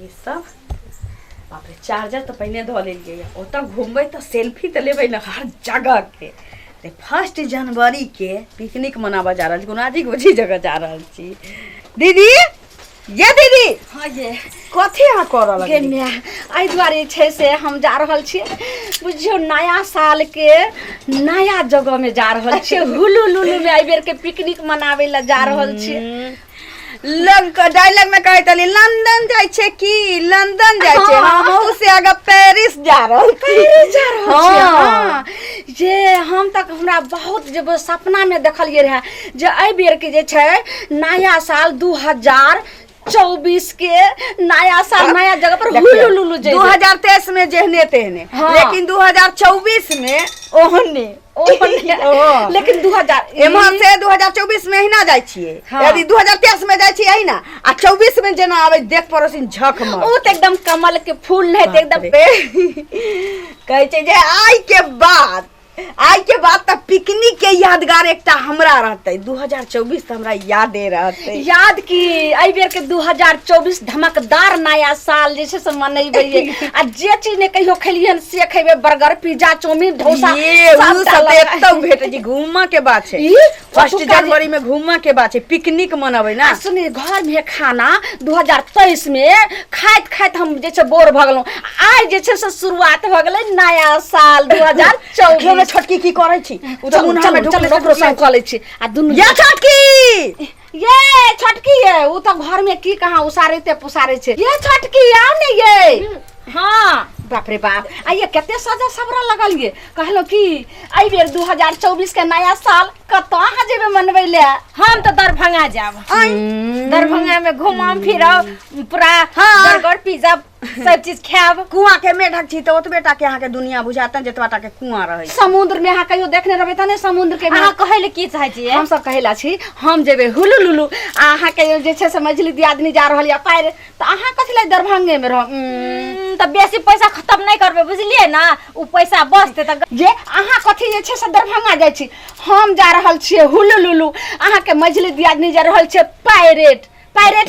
ये सब बाप रे चार्जर तो पहले धो लेलिए ओतऽ घूमबै तो सेल्फी तो लेबै ना हर जगह के। 1 जनवरी के पिकनिक मनाबऽ जा रहल छी, कोनो अजीब अजीब जगह जा रहल छी। दीदी ये दीदी हाँ ये कथी अहाँ कर रहल गे माय एहि दुआरे छै से हम जा रहल छी बुझियो नया साल के नया जगह में जा रहल छी। हुलू लुलू में एहि बेर के पिकनिक मनावे ला जा रहल छी। डायलॉग में कहत रही लंदन जाय छे की लंदन जाय छे, हम से आगे पेरिस जा रहल छी। हाँ जे हम तक हमरा बहुत जब सपना में देखलिए रहे जे एहि बेर के जे छै नया साल 2024 के नया साल नया जगह पर हुलू लुलू जे 2023 में जेहने तेहने लेकिन 2024 में ओहने लेकिन 2000 एमहर से 2024 में ही ना जाय छिए। यदि 2023 में जाय छिए ना आ 24 में जेना आवे देख पड़ोसिन झक मार ओ त एकदम कमल के फूल नहीं त एकदम कहै छै जे आई के बाद त पिकनिक के यादगार एकटा हमरा रहतै। 2024 त हमरा यादे रहतै। याद की एहि बेर के 2024 धमकदार नया साल जे छै से मनैबै आ जे चीज ने कहियो खेलियन से खेबै बर्गर पिज्जा चाउमीन डोसा ये उ सब एतौ भेटै छै घूमऽ के बात छै। 1 जनवरी में घूमऽ के बात छै पिकनिक मनबै ना। सुनी घर में खाना 2023 में खाइत खाइत हम जे छै बोर भ गेलौ। आज जे छै से शुरुआत भ गेलै नया साल 2024 छोटकी की करै छी उ त मुन्हा में ढुकले ओकरो संग क लै छी आ दुनु ये छोटकी ये छोटकी है उ त घर में की कहां उसारैते पुसारै छै। ये छोटकी आओ ने ये हाँ बाप रे बाप आ ये केते सजा सबरा लगल ये कहलो कि एहि बेर 2024 के नया साल कतऽ अहाँ जेबै मनबै ले। हम त दरभंगा जाब दरभंगा में घुमब फिरब पूरा बर्गर पिज्जा सब चीज खाब। कुआं के मेढक छी त ओतबे टा के अहाँ के दुनिया बुझाता जतबा टा के कुआं रहै। समुद्र में अहाँ कहियो देखने रहबै त ने समुद्र के अहाँ कहै ले की चाहै छी? हम सब कहैला छी हम जेबै हुलू लुलू अहाँ के जे छै से मझली दियादनी जा रहल या पार त अहाँ कथि ले दरभंगे में रह त बेसी पैसा खत्म नहीं करबे बुझलिए ना उ पैसा बचते त जे अहाँ कथि जे छै से दरभंगा जाय छी हम जा रहल छी हुलू लुलू अहाँ के मझली दियादनी जा रहल छै पायरेट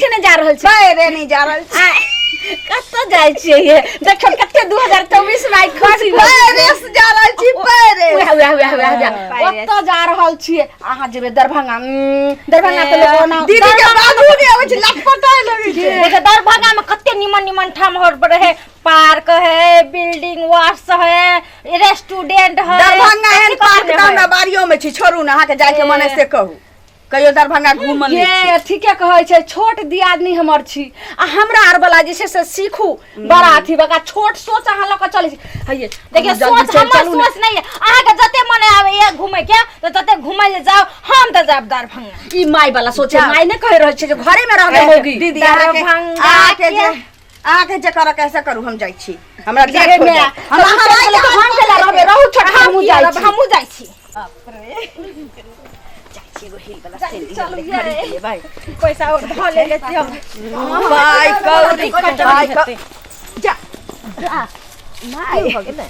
ही ने जा रहल छै पैरे नहीं जा रहल छी कत्ता जाय छियै ये देखो कते 2024 में आई खुशी पैरिस जा रहल छी पैरिस ओत्ता जा रहल छी अहाँ जेबै दरभंगा दरभंगा के लोग ना दीदी के बाबू ने आबै छै लटपटाय लगै छै। देखे दरभंगा में कते निमन निमन ठाम हो रहे पार्क है बिल्डिंग वाश है रेस्टोरेंट है। दरभंगा है पार्क हमरा बारियो में छी छोड़ू ना अहाँ के जाय के मने से कहू कहियो दरभंगा घूमल ये ठीके कहै छै छोट दियादनी हमर छी आ हमरा आर वाला जे छै से सीखू बड़ा अथी बका छोट सोच अहाँ ल क चलै छी। हइये देखिए सोच हमर सोच नहीं है अहाँ के जते मने आवे ये घूमे के तो तते घूमे ले जाओ हम त जाब दरभंगा। ई माई वाला सोच है माई ने कह रहल छै जे घरे में रहबे होगी दीदी आके जे कर कैसे करू हम जाय छी हमरा देख में हम के रहबे रहू छोट हमहु जाय छी बाप रे एगो हिल वाला सेल ले भाई पैसा उठा ले लेते हम भाई कौरी भाई जा माई हो गेलै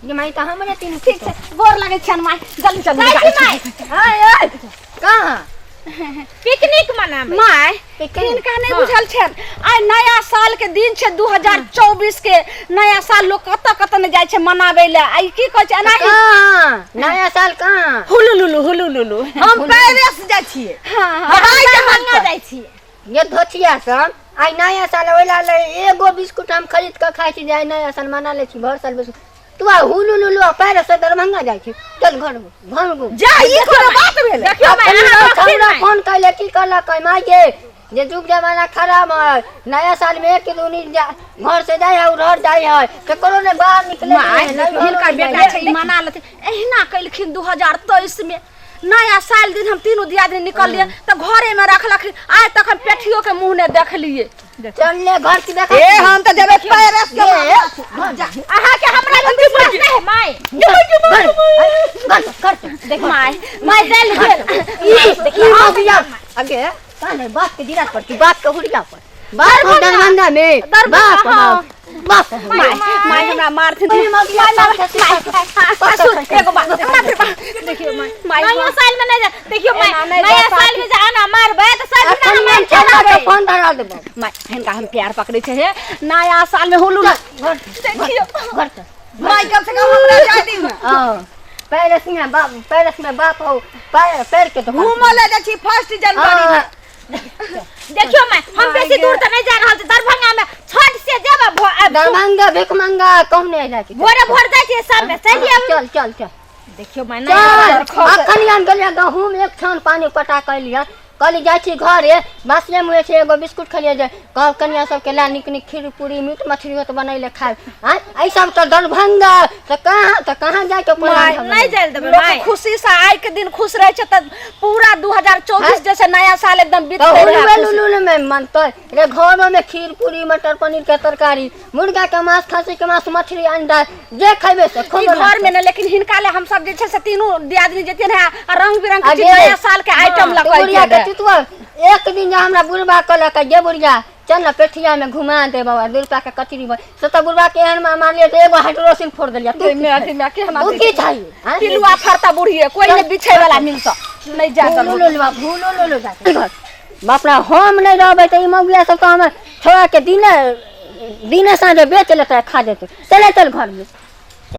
ये माई त हमरे तीन ठीक छै गोर लागे छन माई जल्दी जल्दी माई हाय कहां पिकनिक मनाबे माई किनका नहीं बुझल छन आइ नया साल के दिन छै 2024 के नया साल लोग कत कत न जाय छै मनाबे ले आई की कहै छै नहीं नया साल कहां हुलू लुलू हम पेरिस जाय छिए। हां हवाई जहाज जाय छी ये धोतिया सब आई नया साल होला ले एगो बिस्कुट हम खरीद के खाइ छी जे नया साल मना ले छी भर साल बिस्कुट तू हुलू लुलू पैर से दरभंगा जाय छी चल घर घूम जा ई कोनो बात भेल देखियो मैं फोन कैले की कहला कह माई के जे जुग जमाना खराब है नया साल में एक दूनी घर से जाय है उधर जाय है ककरो ने बाहर निकले हिलका बेटा छै ई मना लेते एहिना कइलखिन 2023 में नया साल दिन हम तीनों दियादनी निकल लिए त घरे में रखलक आज तक हम पेठियो के मुंह ने देख लिए चल ले घर की देख ए हम त जेबे पेरिस के आहा के हमरा लंबी बात नहीं है माई देख माई चल गेल देखिए आ गया आगे काने बात के दिरा पर की बात के हुड़िया पर बात दरभंगा में बात बस माय हमरा मारथिन ओए मौगिया एगो बात देखियो माय नया साल में नहीं जा देखियो नया साल में जा ना मारबे तो सब ना हम हमार चला के फोन धरा देबो माय हिनका हम प्यार पकड़े छे हे नया साल में होलू देखियो घर से माय कम से कम हमरा जा दी ना हां पेरिस में बाप हो पैर के तो घूमो ले जा छी 1 जनवरी में देखियो मैं हम बेसी दूर तो नहीं जा रहल छी दरभंगा में छठ से जेब दरभंगा भिख मंगा कहने जाय छी भोरे भोर जाय छी सब में चलिए चल देखियो मैं चल अखन हम गेलिया गहूम एक छान पानी पटा के लिया कल जाय छी घरे बासले मुहे से एगो बिस्कुट खलिए जे कल कन्या सब के ला निक निक खीर पूरी मीट मछली हो तो बनैले खाए हां ऐ सब तो दरभंगा तो कहां जाय के प्लान नहीं जाय देबे लोग माय खुशी से आय के दिन खुश रहे छे त पूरा 2024 जैसे नया साल एकदम बीत तो गया लुलु में मनतो रे घरों में खीर पूरी मटर पनीर के तरकारी मुर्गा के मांस खस्सी के मांस मछली अंडा जे खइबे से खूब घर में न लेकिन हिनका ले हम सब जे छे से तीनों दियादनी जेते है रंग बिरंग के चीज नया साल के आइटम लगाई के तुतवा एक दिन जा हमरा बुढ़बा कहलक जे बुढ़िया चल ना पेठिया में घुमा दे बाबा 2 रुपया के कचरी से तो बुढ़बा के एहन मार लिए तो एगो हाइड्रोसिन फोड़ देलिया तो में के हम तू की चाहिए पिलुआ फरता बुढ़िए कोई ने बिछे वाला मिलता नहीं जा भूलो जा बापरा हम नहीं रहबे त ई मौगिया सब तो हम छोड़ा के दिने साँझे बेच लेते खा देते चले चल घर में